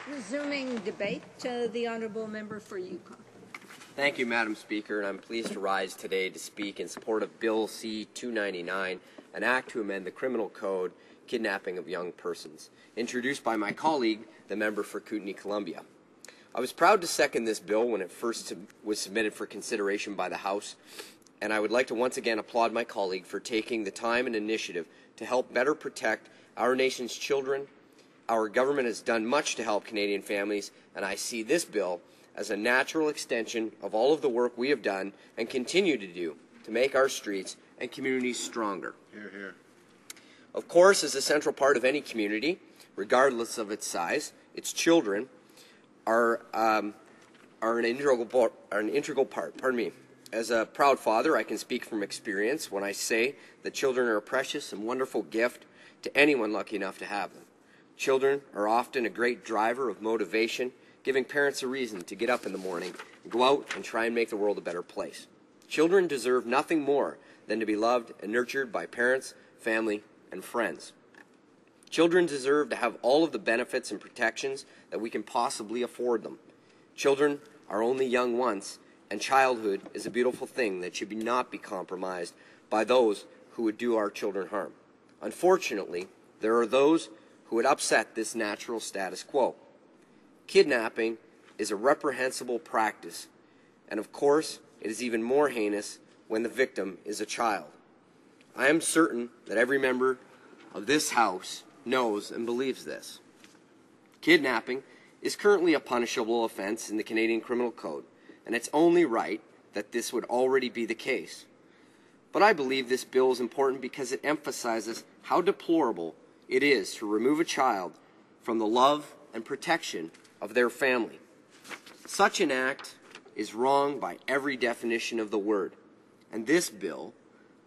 Resuming debate, the Honourable Member for Yukon. Thank you, Madam Speaker, and I'm pleased to rise today to speak in support of Bill C-299, an act to amend the Criminal Code, kidnapping of young persons, introduced by my colleague, the member for Kootenay-Columbia. I was proud to second this bill when it first was submitted for consideration by the House, and I would like to once again applaud my colleague for taking the time and initiative to help better protect our nation's children. Our government has done much to help Canadian families, and I see this bill as a natural extension of all of the work we have done and continue to do to make our streets and communities stronger. Hear, hear. Of course, as a central part of any community, regardless of its size, its children are an integral part. Pardon me. As a proud father, I can speak from experience when I say that children are a precious and wonderful gift to anyone lucky enough to have them. Children are often a great driver of motivation, giving parents a reason to get up in the morning and go out and try and make the world a better place. Children deserve nothing more than to be loved and nurtured by parents, family, and friends. Children deserve to have all of the benefits and protections that we can possibly afford them. Children are only young once, and childhood is a beautiful thing that should not be compromised by those who would do our children harm. Unfortunately, there are those who would upset this natural status quo. Kidnapping is a reprehensible practice, and of course, it is even more heinous when the victim is a child. I am certain that every member of this House knows and believes this. Kidnapping is currently a punishable offense in the Canadian Criminal Code, and it's only right that this would already be the case. But I believe this bill is important because it emphasizes how deplorable it is to remove a child from the love and protection of their family. Such an act is wrong by every definition of the word, and this bill,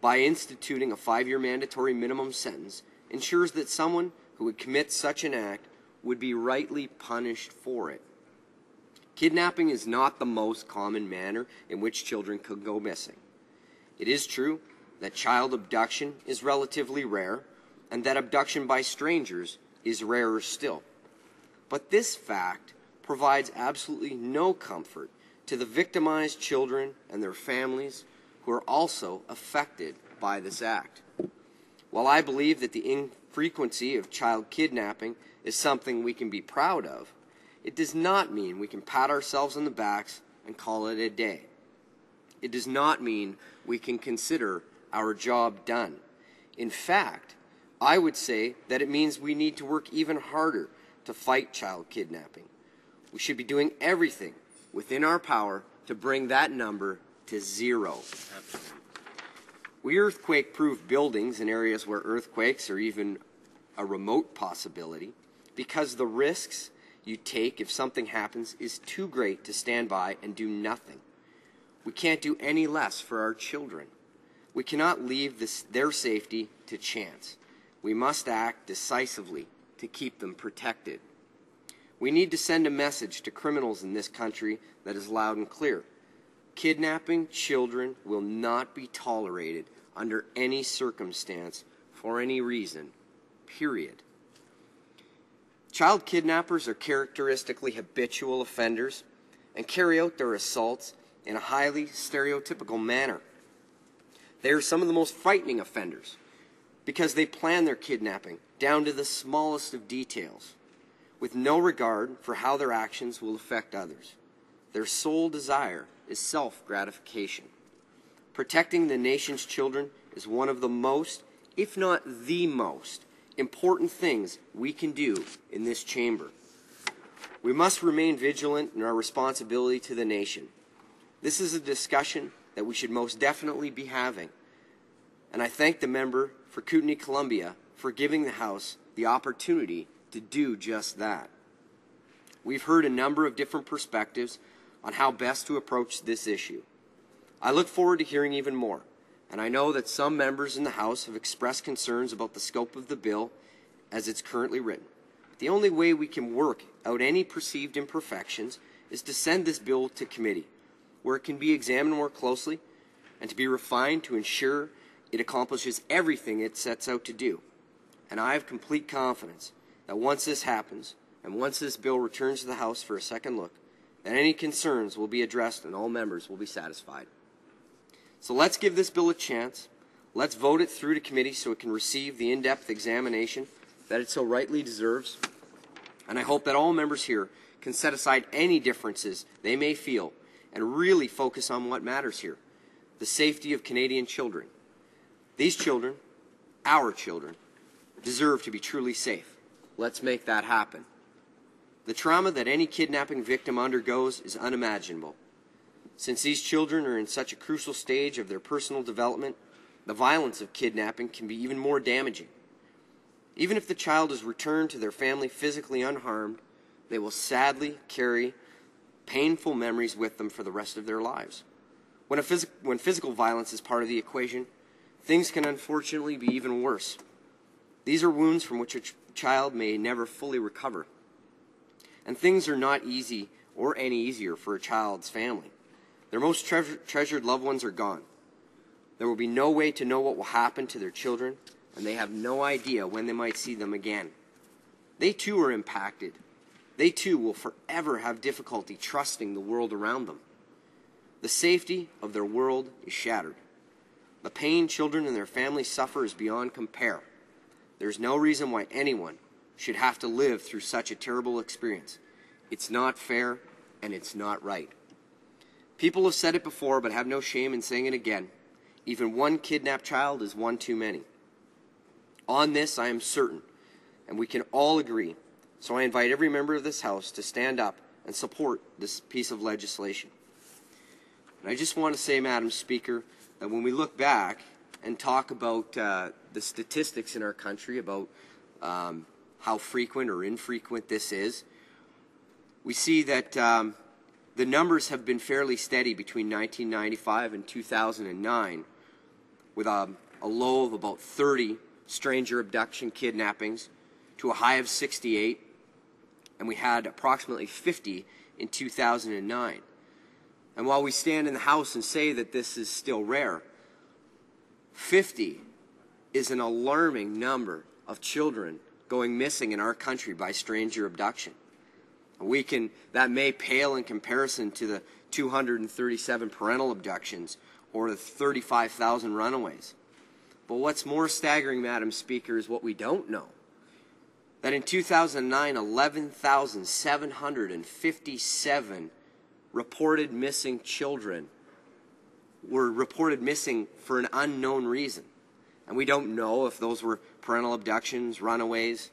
by instituting a 5-year mandatory minimum sentence, ensures that someone who would commit such an act would be rightly punished for it. Kidnapping is not the most common manner in which children could go missing. It is true that child abduction is relatively rare, and that abduction by strangers is rarer still. But this fact provides absolutely no comfort to the victimized children and their families who are also affected by this act. While I believe that the infrequency of child kidnapping is something we can be proud of, it does not mean we can pat ourselves on the backs and call it a day. It does not mean we can consider our job done. In fact, I would say that it means we need to work even harder to fight child kidnapping. We should be doing everything within our power to bring that number to zero. We earthquake-proof buildings in areas where earthquakes are even a remote possibility because the risks you take if something happens is too great to stand by and do nothing. We can't do any less for our children. We cannot leave their safety to chance. We must act decisively to keep them protected. We need to send a message to criminals in this country that is loud and clear. Kidnapping children will not be tolerated under any circumstance for any reason, period. Child kidnappers are characteristically habitual offenders and carry out their assaults in a highly stereotypical manner. They are some of the most frightening offenders because they plan their kidnapping down to the smallest of details, with no regard for how their actions will affect others. Their sole desire is self-gratification. Protecting the nation's children is one of the most, if not the most, important things we can do in this chamber. We must remain vigilant in our responsibility to the nation. This is a discussion that we should most definitely be having, and I thank the member for Kootenay-Columbia for giving the House the opportunity to do just that. We've heard a number of different perspectives on how best to approach this issue. I look forward to hearing even more, and I know that some members in the House have expressed concerns about the scope of the bill as it's currently written. The only way we can work out any perceived imperfections is to send this bill to committee, where it can be examined more closely and to be refined to ensure it accomplishes everything it sets out to do. And I have complete confidence that once this happens, and once this bill returns to the House for a second look, then any concerns will be addressed and all members will be satisfied. So let's give this bill a chance. Let's vote it through to committee so it can receive the in-depth examination that it so rightly deserves. And I hope that all members here can set aside any differences they may feel and really focus on what matters here, the safety of Canadian children. These children, our children, deserve to be truly safe. Let's make that happen. The trauma that any kidnapping victim undergoes is unimaginable. Since these children are in such a crucial stage of their personal development, the violence of kidnapping can be even more damaging. Even if the child is returned to their family physically unharmed, they will sadly carry painful memories with them for the rest of their lives. When physical violence is part of the equation, things can unfortunately be even worse. These are wounds from which a child may never fully recover. And things are not easy or any easier for a child's family. Their most treasured loved ones are gone. There will be no way to know what will happen to their children, and they have no idea when they might see them again. They too are impacted. They too will forever have difficulty trusting the world around them. The safety of their world is shattered. The pain children and their families suffer is beyond compare. There is no reason why anyone should have to live through such a terrible experience. It's not fair, and it's not right. People have said it before, but have no shame in saying it again. Even one kidnapped child is one too many. On this, I am certain, and we can all agree. So I invite every member of this House to stand up and support this piece of legislation. And I just want to say, Madam Speaker, that when we look back and talk about the statistics in our country about how frequent or infrequent this is, we see that the numbers have been fairly steady between 1995 and 2009, with a low of about 30 stranger abduction kidnappings to a high of 68, and we had approximately 50 in 2009. And while we stand in the House and say that this is still rare, 50 is an alarming number of children going missing in our country by stranger abduction. That may pale in comparison to the 237 parental abductions or the 35,000 runaways. But what's more staggering, Madam Speaker, is what we don't know. That in 2009, 11,757 reported missing children were reported missing for an unknown reason. And we don't know if those were parental abductions, runaways,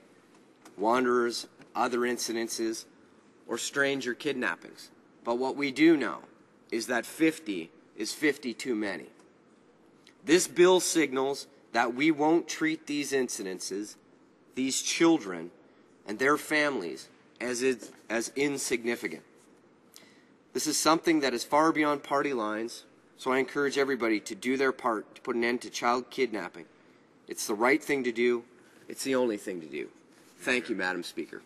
wanderers, other incidences, or stranger kidnappings. But what we do know is that 50 is 50 too many. This bill signals that we won't treat these incidences, these children, and their families as insignificant. This is something that is far beyond party lines, so I encourage everybody to do their part to put an end to child kidnapping. It's the right thing to do. It's the only thing to do. Thank you, Madam Speaker.